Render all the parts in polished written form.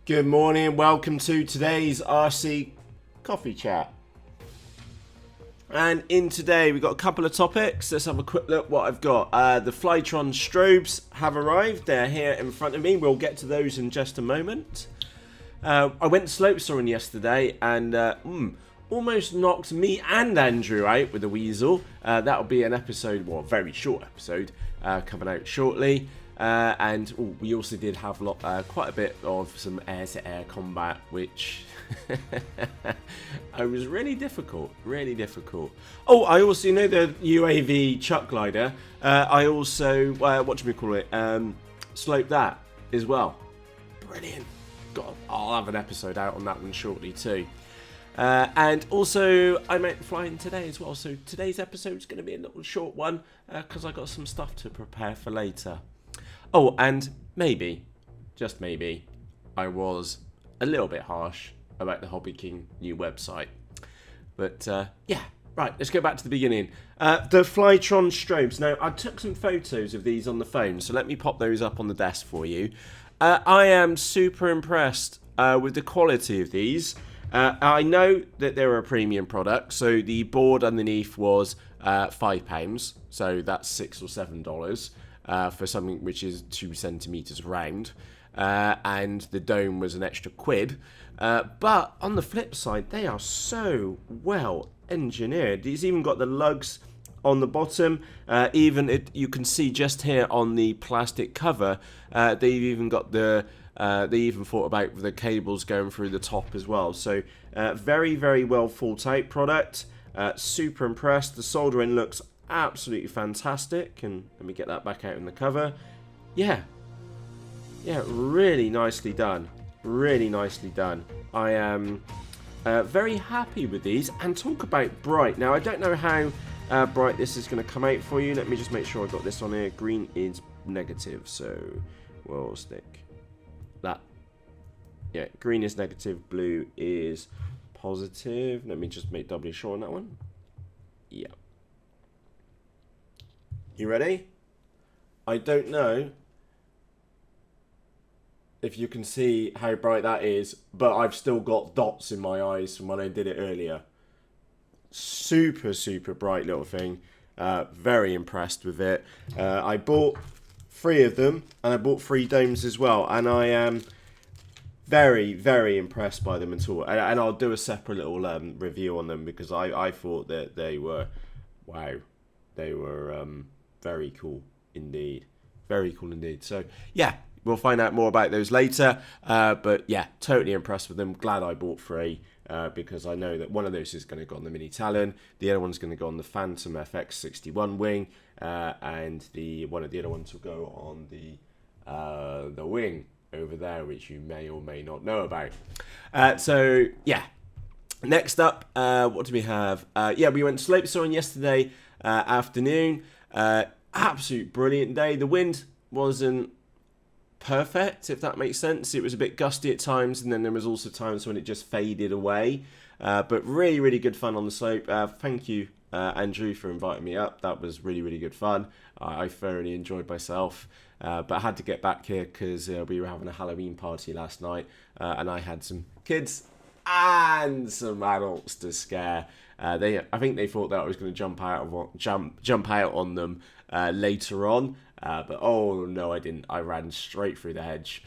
Good morning, welcome to today's RC Coffee Chat. And in today we've got a couple of topics. Let's have a quick look what I've got. The Flytron Strobes have arrived. They're here in front of me. We'll get to those in just a moment. I went to slope soaring yesterday and almost knocked me and Andrew out with a weasel. That'll be an episode, well, a very short episode, coming out shortly. And we also did have quite a bit of some air-to-air combat, which it was really difficult, Oh, I also know the UAV chuck glider. I also, sloped that as well. Brilliant. I'll have an episode out on that one shortly too. And also, I meant flying today as well. So today's episode is going to be a little short one because I got some stuff to prepare for later. Oh, and maybe, just maybe, I was a little bit harsh about the HobbyKing new website. But, yeah, right, let's go back to the beginning. The Flytron Strobes. Now, I took some photos of these on the phone, so let me pop those up on the desk for you. I am super impressed with the quality of these. I know that they're a premium product, so the board underneath was £5, so that's $6 or $7. For something which is 2 centimeters round, and the dome was an extra £1. But on the flip side, they are so well engineered. It's even got the lugs on the bottom. You can see just here on the plastic cover, they've even got they even thought about the cables going through the top as well. So very, very well thought out product. Super impressed. The soldering looks absolutely fantastic, and let me get that back out in the cover. Yeah, really nicely done. I am very happy with these. And talk about bright. Now, I don't know how bright this is going to come out for you. Let me just make sure I got this on here. Green is negative, so we'll stick that. Yeah, green is negative, blue is positive. Let me just make doubly sure on that one. Yeah. You ready? I don't know if you can see how bright that is, but I've still got dots in my eyes from when I did it earlier. Super, super bright little thing. Very impressed with it. I bought 3 of them, and I bought 3 domes as well, and I am very, very impressed by them at all. And I'll do a separate little review on them because I thought that they were, wow, they were very cool indeed. Very cool indeed. So, yeah, we'll find out more about those later. But, yeah, totally impressed with them. Glad I bought 3 because I know that one of those is going to go on the Mini Talon. The other one's going to go on the Phantom FX61 wing. And one of the other ones will go on the wing over there, which you may or may not know about. So, yeah. Next up, what do we have? We went slope soaring yesterday afternoon. Absolute brilliant day. The wind wasn't perfect, if that makes sense. It was a bit gusty at times, and then there was also times when it just faded away. But really, really good fun on the slope. Thank you, Andrew, for inviting me up. That was really, really good fun. I thoroughly enjoyed myself. But I had to get back here because we were having a Halloween party last night, and I had some kids and some adults to scare. I think they thought that I was going to jump out on them later on, but oh no, I didn't. I ran straight through the hedge.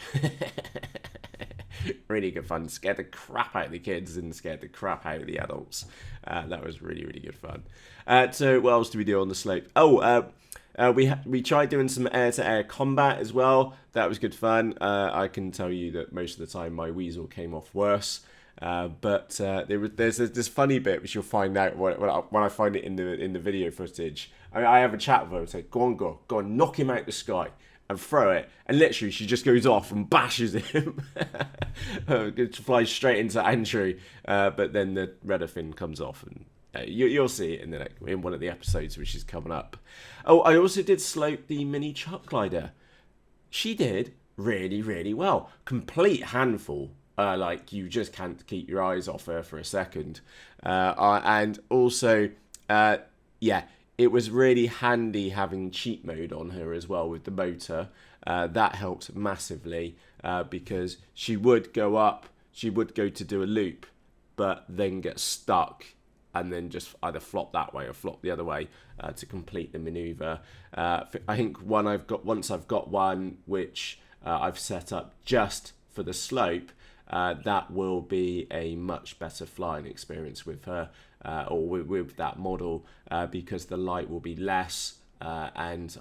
Really good fun. Scared the crap out of the kids and scared the crap out of the adults. That was really, really good fun. So what else do we do on the slope? We tried doing some air-to-air combat as well. That was good fun. I can tell you that most of the time my weasel came off worse. But there's this funny bit which you'll find out when I find it in the video footage. I have a chat with her and say, go on, knock him out the sky and throw it. And literally she just goes off and bashes him. It flies straight into Andrew. But then the rudder fin comes off, and you'll see it in one of the episodes which is coming up. Oh, I also did slope the mini chuck glider. She did really, really well. Complete handful. You just can't keep your eyes off her for a second. And also, it was really handy having cheat mode on her as well with the motor. That helped massively because she would go up, she would go to do a loop, but then get stuck and then just either flop that way or flop the other way to complete the maneuver. I think once I've got one which I've set up just for the slope, that will be a much better flying experience with her or with that model because the light will be less and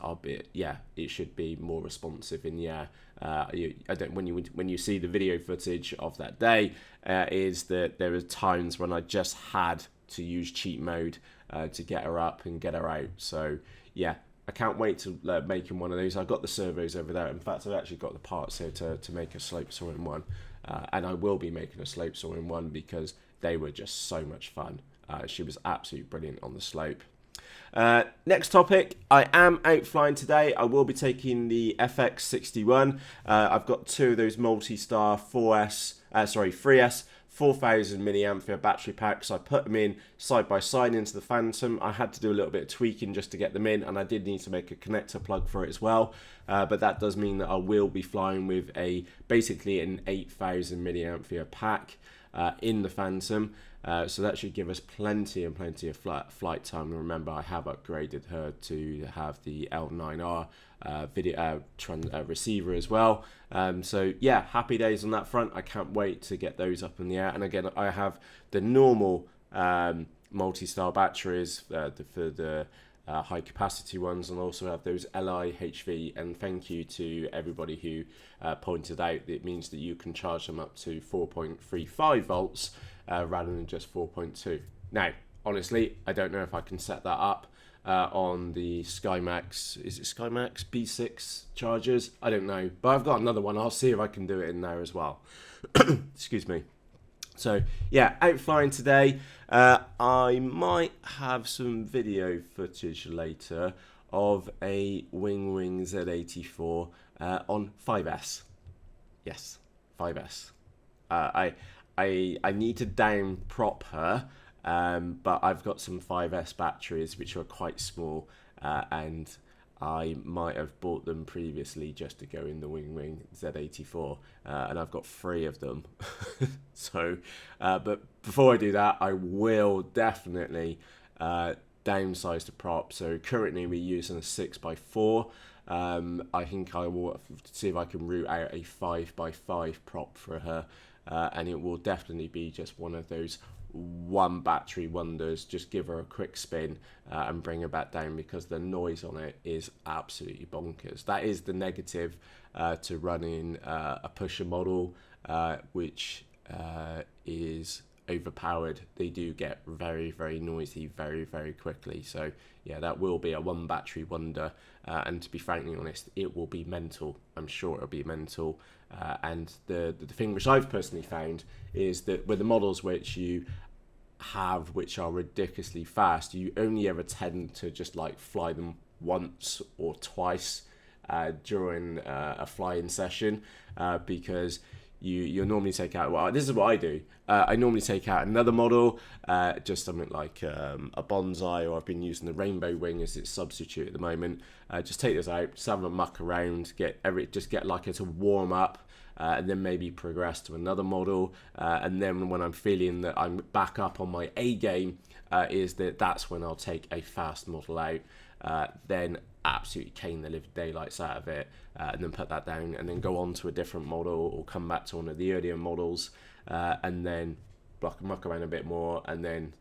it should be more responsive in the air. When you see the video footage of that day, is that there are times when I just had to use cheat mode to get her up and get her out. So yeah, I can't wait to making one of those. I've got the servos over there. In fact, I've actually got the parts here to make a slope soaring one, and I will be making a slope soaring one because they were just so much fun. She was absolutely brilliant on the slope. Next topic, I am out flying today. I will be taking the FX61. I've got two of those multi-star 3S 4000 milliampere battery packs. I put them in side by side into the Phantom. I had to do a little bit of tweaking just to get them in, and I did need to make a connector plug for it as well. But that does mean that I will be flying with basically an 8000 milliampere pack in the Phantom. So that should give us plenty of flight time. And remember, I have upgraded her to have the L9R video receiver as well. So yeah, happy days on that front. I can't wait to get those up in the air. And again, I have the normal multi-star batteries for the high capacity ones, and also have those LIHV. And thank you to everybody who pointed out that it means that you can charge them up to 4.35 volts rather than just 4.2. Now, honestly, I don't know if I can set that up on the SkyMax. Is it SkyMax B6 chargers? I don't know, but I've got another one. I'll see if I can do it in there as well. Excuse me. So yeah, out flying today. I might have some video footage later of a Wing Z84 on 5S. Yes, 5S. I need to down prop her, but I've got some 5S batteries which are quite small, and I might have bought them previously just to go in the Wing Z84, and I've got 3 of them. So, but before I do that, I will definitely downsize the prop. So currently we're using a 6x4. I think I will see if I can route out a 5x5 prop for her, and it will definitely be just one of those one battery wonders. Just give her a quick spin and bring her back down, because the noise on it is absolutely bonkers. That is the negative to running a pusher model, which is overpowered. They do get very, very noisy very, very quickly. So yeah, that will be a one battery wonder, and to be frankly honest, it will be mental. I'm sure it'll be mental. And the thing which I've personally found is that with the models which you have which are ridiculously fast, you only ever tend to just like fly them once or twice during a flying session, because you'll normally take out, well, this is what I do. I normally take out another model, just something like a Bonsai, or I've been using the Rainbow Wing as its substitute at the moment. Just take this out, just have a muck around, just get like it to warm up, and then maybe progress to another model. And then when I'm feeling that I'm back up on my A game, that's when I'll take a fast model out, then absolutely cane the living daylights out of it, and then put that down, and then go on to a different model, or come back to one of the earlier models, and then muck around a bit more, and then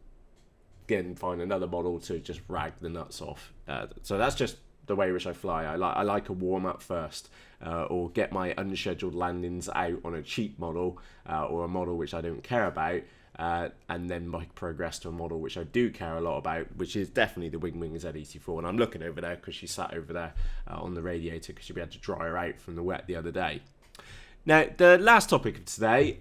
again find another model to just rag the nuts off. So that's just the way which I fly. I like a warm up first, or get my unscheduled landings out on a cheap model, or a model which I don't care about, and then might progress to a model which I do care a lot about, which is definitely the Wing Z84. And I'm looking over there because she sat over there on the radiator, because we had to dry her out from the wet the other day. Now, the last topic of today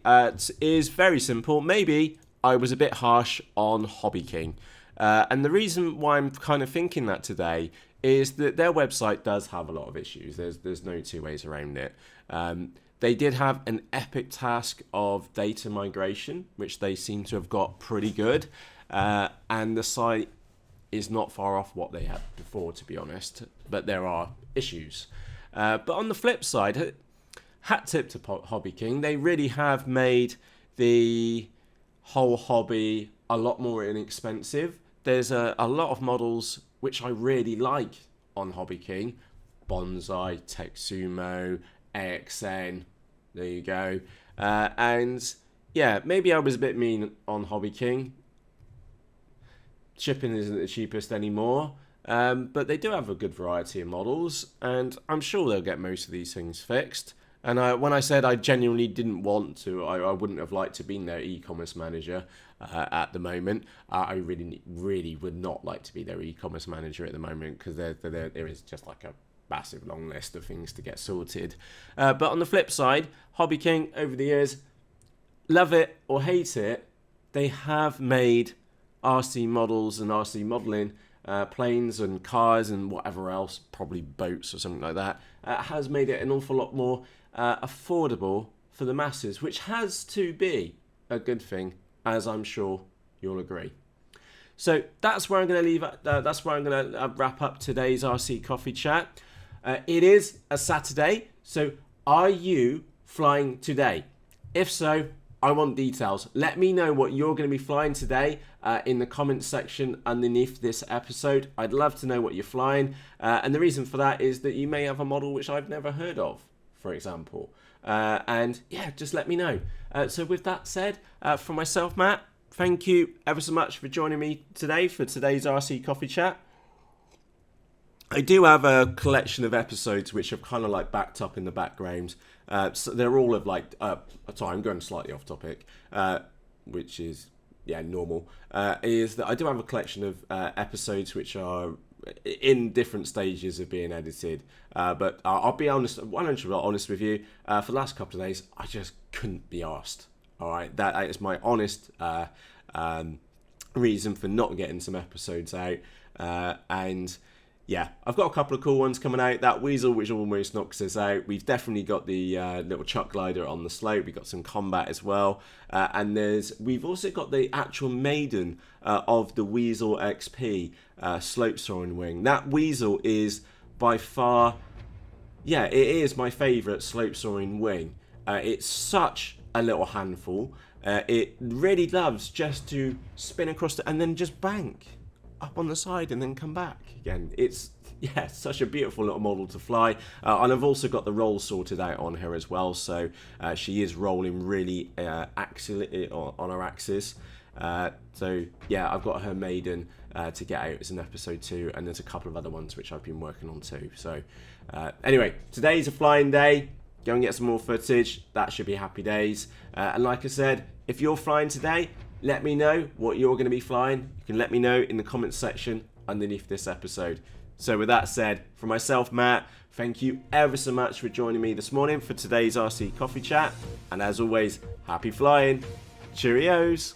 is very simple. Maybe I was a bit harsh on HobbyKing. And the reason why I'm kind of thinking that today is that their website does have a lot of issues. There's no two ways around it. They did have an epic task of data migration, which they seem to have got pretty good. And the site is not far off what they had before, to be honest, but there are issues. But on the flip side, hat tip to HobbyKing, they really have made the whole hobby a lot more inexpensive. There's a lot of models which I really like on HobbyKing. Bonsai, Texumo, AXN, there you go. And yeah, maybe I was a bit mean on HobbyKing. Shipping isn't the cheapest anymore, but they do have a good variety of models, and I'm sure they'll get most of these things fixed. And when I said I genuinely didn't want to, I wouldn't have liked to be their e-commerce manager at the moment. I really would not like to be their e-commerce manager at the moment, because there is just like a massive long list of things to get sorted. But on the flip side, HobbyKing over the years, love it or hate it, they have made RC models and RC modelling, planes and cars and whatever else, probably boats or something like that, has made it an awful lot more affordable for the masses, which has to be a good thing, as I'm sure you'll agree. So that's where I'm going to leave. That's where I'm going to wrap up today's RC Coffee Chat. It is a Saturday, so are you flying today? If so, I want details. Let me know what you're going to be flying today in the comments section underneath this episode. I'd love to know what you're flying. And the reason for that is that you may have a model which I've never heard of, for example. And yeah, just let me know. So with that said, for myself, Matt, thank you ever so much for joining me today for today's RC Coffee Chat. I do have a collection of episodes which have kind of like backed up in the background. So they're all of like, sorry, I'm going slightly off topic, which is, yeah, normal, is that I do have a collection of episodes which are in different stages of being edited. But I'll be honest, 100% honest with you, for the last couple of days, I just couldn't be arsed. All right, that is my honest reason for not getting some episodes out. And yeah, I've got a couple of cool ones coming out. That Weasel, which almost knocks us out. We've definitely got the little chuck glider on the slope. We've got some combat as well. And we've also got the actual maiden of the Weasel XP slope soaring wing. That Weasel is by far, yeah, it is my favourite slope soaring wing. It's such a little handful. It really loves just to spin across and then just bank up on the side and then come back again. It's, yeah, such a beautiful little model to fly. And I've also got the roll sorted out on her as well, so she is rolling really axially on her axis. So yeah, I've got her maiden to get out as an episode 2, and there's a couple of other ones which I've been working on too. So anyway, today's a flying day. Go and get some more footage. That should be happy days. And like I said, if you're flying today, let me know what you're going to be flying. You can let me know in the comments section underneath this episode. So with that said, for myself, Matt, thank you ever so much for joining me this morning for today's RC Coffee Chat. And as always, happy flying. Cheerios.